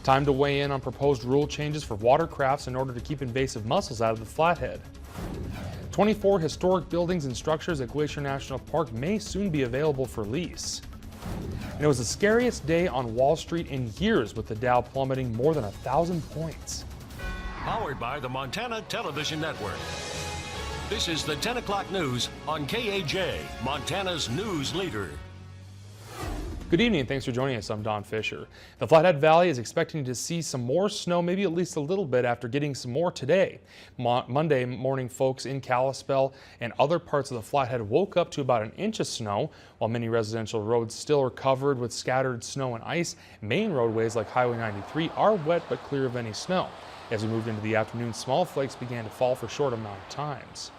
Time to weigh in on proposed rule changes for watercrafts in order to keep invasive mussels out of the Flathead. 24 historic buildings and structures at Glacier National Park may soon be available for lease. And it was the scariest day on Wall Street in years, with the Dow plummeting more than 1,000 points. Powered by the Montana Television Network. This is the 10 o'clock news on KAJ, Montana's news leader. Good evening and thanks for joining us. I'm Don Fisher. The Flathead Valley is expecting to see some more snow, maybe at least a little bit, after getting some more today. Monday morning, folks in Kalispell and other parts of the Flathead woke up to about an inch of snow, while many residential roads still are covered with scattered snow and ice. Main roadways like Highway 93 are wet but clear of any snow. As we moved into the afternoon, small flakes began to fall for short amount of times.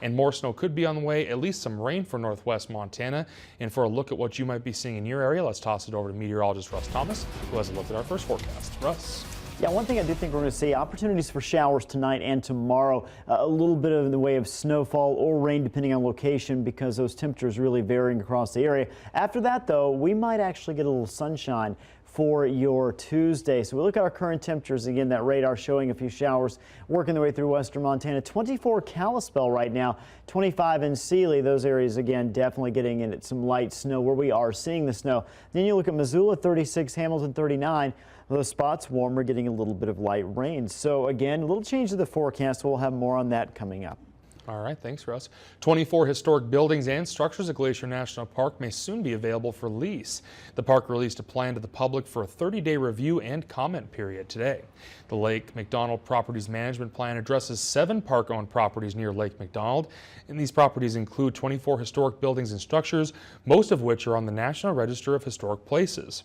And more snow could be on the way, at least some rain for northwest Montana. And for a look at what you might be seeing in your area, let's toss it over to meteorologist Russ Thomas, who has a look at our first forecast. Russ. Yeah, one thing I do think we're going to see opportunities for showers tonight and tomorrow. A little bit in the way of snowfall or rain depending on location, because those temperatures really varying across the area. After that, though, we might actually get a little sunshine for your Tuesday. So we look at our current temperatures. Again, that radar showing a few showers working their way through western Montana. 24 Kalispell right now, 25 in Sealy. Those areas, again, definitely getting in some light snow where we are seeing the snow. Then you look at Missoula, 36, Hamilton, 39. Those spots warmer, getting a little bit of light rain. So again, a little change to the forecast. We'll have more on that coming up. All right, thanks, Russ. 24 historic buildings and structures at Glacier National Park may soon be available for lease. The park released a plan to the public for a 30-day review and comment period today. The Lake McDonald Properties Management Plan addresses 7 park-owned properties near Lake McDonald, and these properties include 24 historic buildings and structures, most of which are on the National Register of Historic Places.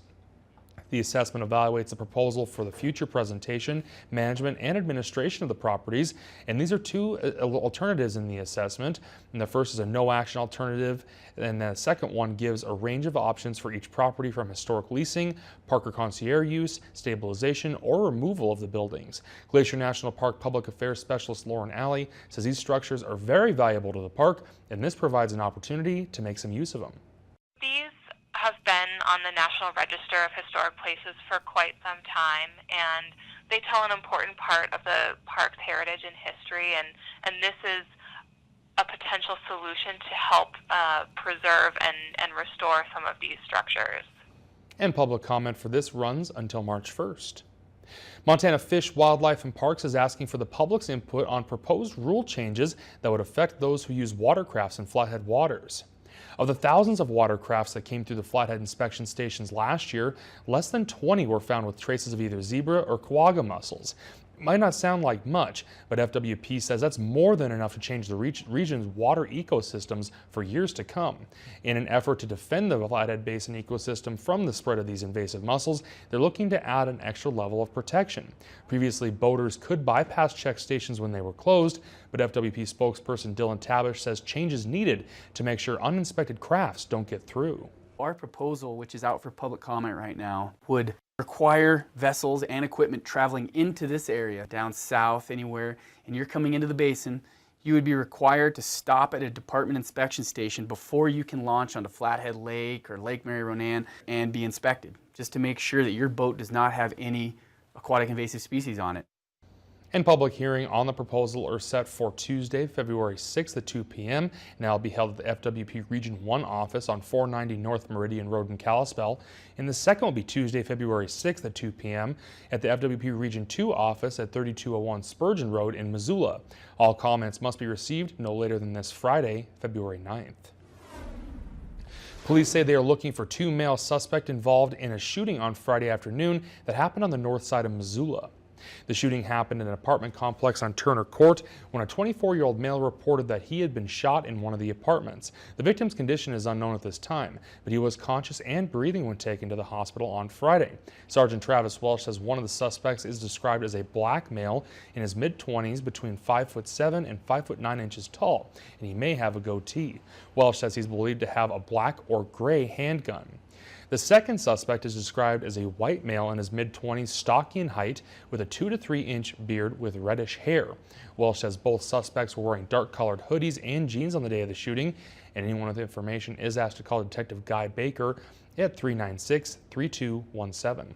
The assessment evaluates the proposal for the future presentation, management, and administration of the properties, and these are 2 alternatives in the assessment. And the first is a no-action alternative, and the second one gives a range of options for each property, from historic leasing, park or concierge use, stabilization, or removal of the buildings. Glacier National Park Public Affairs Specialist Lauren Alley says these structures are very valuable to the park, and this provides an opportunity to make some use of them. These have been on the National Register of Historic Places for quite some time, and they tell an important part of the park's heritage and history, and this is a potential solution to help preserve and restore some of these structures. And public comment for this runs until March 1st. Montana Fish, Wildlife and Parks is asking for the public's input on proposed rule changes that would affect those who use watercrafts in Flathead waters. Of the thousands of watercrafts that came through the Flathead inspection stations last year, less than 20 were found with traces of either zebra or quagga mussels. It might not sound like much, but FWP says that's more than enough to change the region's water ecosystems for years to come. In an effort to defend the Flathead Basin ecosystem from the spread of these invasive mussels, they're looking to add an extra level of protection. Previously, boaters could bypass check stations when they were closed, but FWP spokesperson Dylan Tabish says change is needed to make sure uninspected crafts don't get through. Our proposal, which is out for public comment right now, would require vessels and equipment traveling into this area, down south, anywhere, and you're coming into the basin, you would be required to stop at a department inspection station before you can launch onto Flathead Lake or Lake Mary Ronan and be inspected, just to make sure that your boat does not have any aquatic invasive species on it. And public hearing on the proposal are set for Tuesday, February 6th at 2 p.m. and that'll be held at the FWP Region 1 office on 490 North Meridian Road in Kalispell. And the second will be Tuesday, February 6th at 2 p.m. at the FWP Region 2 office at 3201 Spurgeon Road in Missoula. All comments must be received no later than this Friday, February 9th. Police say they are looking for 2 male suspects involved in a shooting on Friday afternoon that happened on the north side of Missoula. The shooting happened in an apartment complex on Turner Court when a 24-year-old male reported that he had been shot in one of the apartments. The victim's condition is unknown at this time, but he was conscious and breathing when taken to the hospital on Friday. Sergeant Travis Welsh says one of the suspects is described as a black male in his mid-20s, between 5'7" and 5'9" tall, and he may have a goatee. Welsh says he's believed to have a black or gray handgun. The second suspect is described as a white male in his mid-20s, stocky in height, with a 2 to 3 inch beard with reddish hair. Welsh says both suspects were wearing dark-colored hoodies and jeans on the day of the shooting, and anyone with information is asked to call Detective Guy Baker at 396-3217.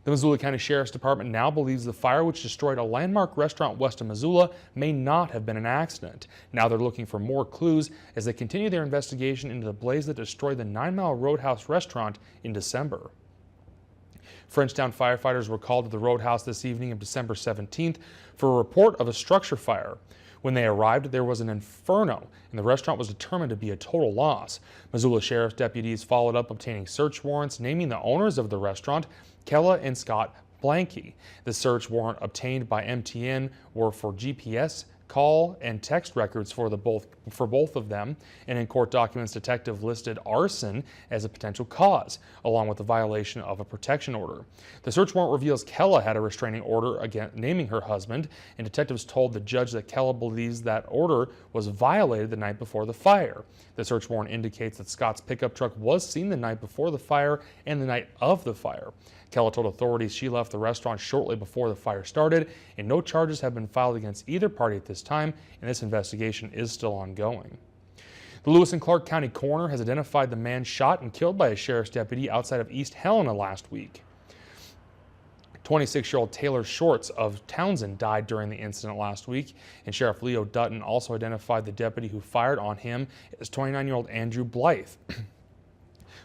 The Missoula County Sheriff's Department now believes the fire, which destroyed a landmark restaurant west of Missoula, may not have been an accident. Now they're looking for more clues as they continue their investigation into the blaze that destroyed the 9 Mile Roadhouse restaurant in December. Frenchtown firefighters were called to the Roadhouse this evening of December 17th for a report of a structure fire. When they arrived, there was an inferno, and the restaurant was determined to be a total loss. Missoula Sheriff's deputies followed up, obtaining search warrants, naming the owners of the restaurant, Kella and Scott Blanky. The search warrant obtained by MTN were for GPS, call, and text records for both of them, and in court documents, detective listed arson as a potential cause, along with the violation of a protection order. The search warrant reveals Kella had a restraining order against naming her husband, and detectives told the judge that Kella believes that order was violated the night before the fire. The search warrant indicates that Scott's pickup truck was seen the night before the fire and the night of the fire. Kella told authorities she left the restaurant shortly before the fire started, and no charges have been filed against either party at this time, and this investigation is still ongoing. The Lewis and Clark County coroner has identified the man shot and killed by a sheriff's deputy outside of East Helena last week. 26-year-old Taylor Shorts of Townsend died during the incident last week, and Sheriff Leo Dutton also identified the deputy who fired on him as 29-year-old Andrew Blythe.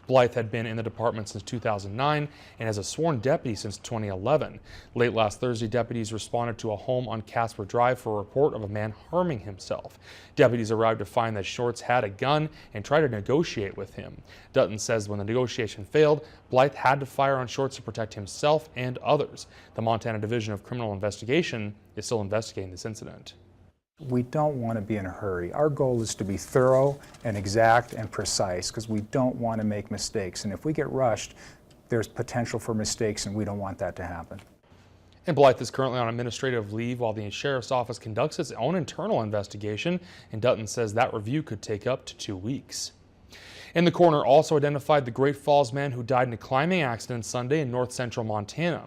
Blythe had been in the department since 2009 and as a sworn deputy since 2011. Late last Thursday, deputies responded to a home on Casper Drive for a report of a man harming himself. Deputies arrived to find that Shorts had a gun and tried to negotiate with him. Dutton says when the negotiation failed, Blythe had to fire on Shorts to protect himself and others. The Montana Division of Criminal Investigation is still investigating this incident. We don't want to be in a hurry. Our goal is to be thorough and exact and precise because we don't want to make mistakes. And if we get rushed, there's potential for mistakes, and we don't want that to happen. And Blythe is currently on administrative leave while the sheriff's office conducts its own internal investigation, and Dutton says that review could take up to 2 weeks. And the coroner also identified the Great Falls man who died in a climbing accident Sunday in north central Montana.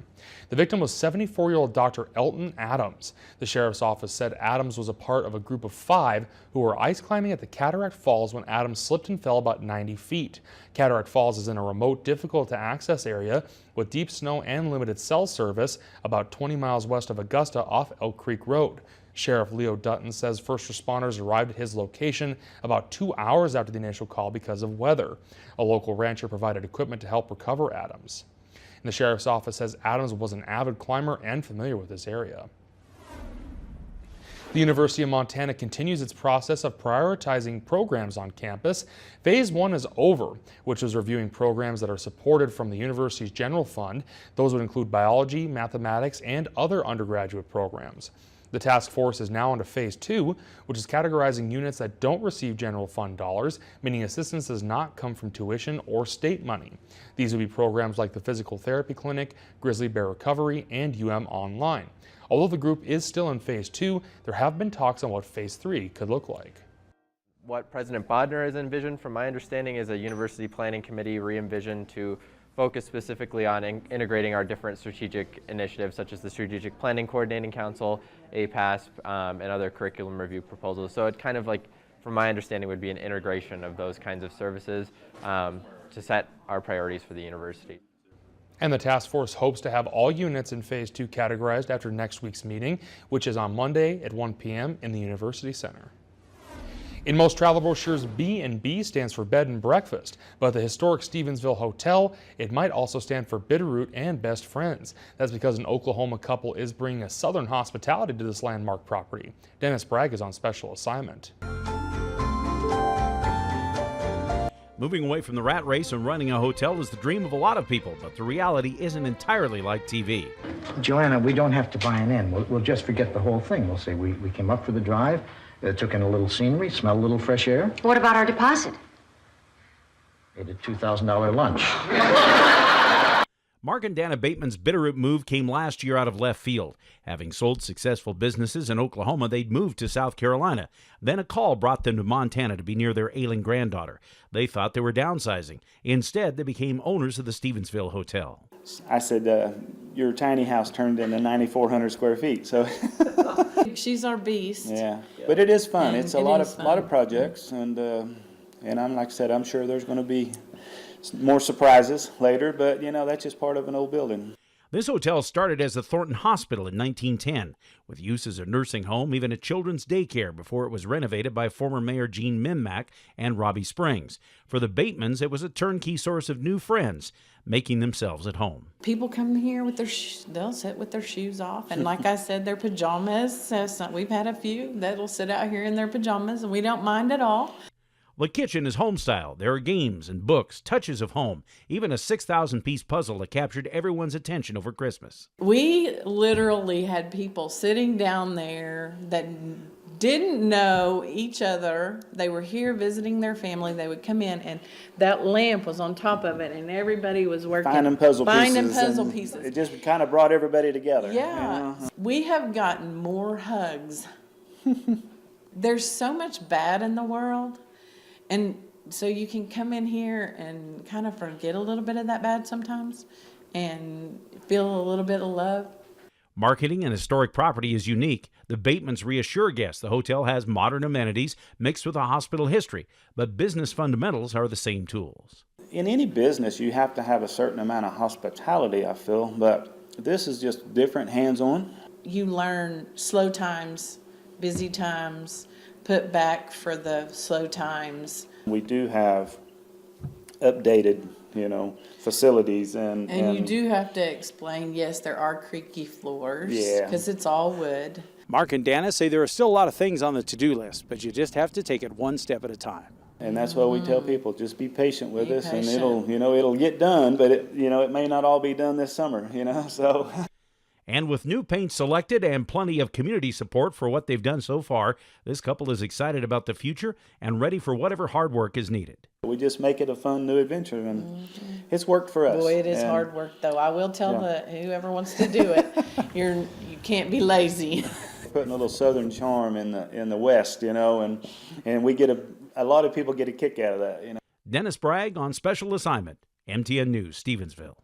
The victim was 74-year-old Dr. Elton Adams. The sheriff's office said Adams was a part of a group of 5 who were ice climbing at the Cataract Falls when Adams slipped and fell about 90 feet. Cataract Falls is in a remote, difficult to access area with deep snow and limited cell service about 20 miles west of Augusta off Elk Creek Road. Sheriff Leo Dutton says first responders arrived at his location about 2 hours after the initial call because of weather. A local rancher provided equipment to help recover Adams. And the sheriff's office says Adams was an avid climber and familiar with this area. The University of Montana continues its process of prioritizing programs on campus. Phase 1 is over, which is reviewing programs that are supported from the university's general fund. Those would include biology, mathematics, and other undergraduate programs. The task force is now into Phase 2, which is categorizing units that don't receive general fund dollars, meaning assistance does not come from tuition or state money. These would be programs like the Physical Therapy Clinic, Grizzly Bear Recovery, and Online. Although the group is still in Phase 2, there have been talks on what Phase 3 could look like. What President Bodner has envisioned, from my understanding, is a university planning committee re-envisioned to focus specifically on integrating our different strategic initiatives, such as the Strategic Planning Coordinating Council, APASP, and other curriculum review proposals. So it kind of like, from my understanding, would be an integration of those kinds of services to set our priorities for the university. And the task force hopes to have all units in Phase 2 categorized after next week's meeting, which is on Monday at 1 p.m. in the University Center. In most travel brochures, B&B stands for bed and breakfast, but at the historic Stevensville Hotel, it might also stand for Bitterroot and Best Friends. That's because an Oklahoma couple is bringing a southern hospitality to this landmark property. Dennis Bragg is on special assignment. Moving away from the rat race and running a hotel is the dream of a lot of people, but the reality isn't entirely like TV. Joanna, we don't have to buy an inn. We'll just forget the whole thing. We'll say we came up for the drive, took in a little scenery, smelled a little fresh air. What about our deposit? Ate a $2,000 lunch. Mark and Dana Bateman's Bitterroot move came last year out of left field. Having sold successful businesses in Oklahoma, they'd moved to South Carolina. Then a call brought them to Montana to be near their ailing granddaughter. They thought they were downsizing. Instead, they became owners of the Stevensville Hotel. I said, your tiny house turned into 9,400 square feet. So She's our beast. Yeah, but it is fun. It's a lot of projects, and I'm like I said, I'm sure there's going to be more surprises later, but you know, that's just part of an old building. This hotel started as the Thornton Hospital in 1910, with use as a nursing home, even a children's daycare before it was renovated by former Mayor Gene Mimmack and Robbie Springs. For the Batemans, it was a turnkey source of new friends, making themselves at home. People come here with they'll sit with their shoes off, and like I said, their pajamas. So we've had a few that'll sit out here in their pajamas, and we don't mind at all. The kitchen is home style. There are games and books, touches of home, even a 6,000-piece puzzle that captured everyone's attention over Christmas. We literally had people sitting down there that didn't know each other. They were here visiting their family. They would come in, and that lamp was on top of it, and everybody was working. Finding puzzle pieces. It just kind of brought everybody together. Yeah. You know? We have gotten more hugs. There's so much bad in the world. And so you can come in here and kind of forget a little bit of that bad sometimes and feel a little bit of love. Marketing an historic property is unique. The Batemans reassure guests the hotel has modern amenities mixed with a hospital history, but business fundamentals are the same tools. In any business, you have to have a certain amount of hospitality, I feel, but this is just different, hands-on. You learn slow times, busy times, put back for the slow times. We do have updated, facilities and you do have to explain, yes, there are creaky floors because it's all wood. Mark and Dana say there are still a lot of things on the to-do list, but you just have to take it one step at a time. And that's why we tell people, just be patient with us, and it'll get done, but it may not all be done this summer, so. And with new paint selected and plenty of community support for what they've done so far, this couple is excited about the future and ready for whatever hard work is needed. We just make it a fun new adventure, and it's worked for us. Boy, it is hard work, though. I will tell whoever wants to do it, you can't be lazy. Putting a little southern charm in the West, and we get a lot of people get a kick out of that. Dennis Bragg on special assignment, MTN News, Stevensville.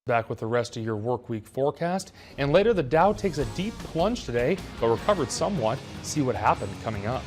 Back with the rest of your work week forecast. And later, the Dow takes a deep plunge today, but recovered somewhat. See what happened coming up.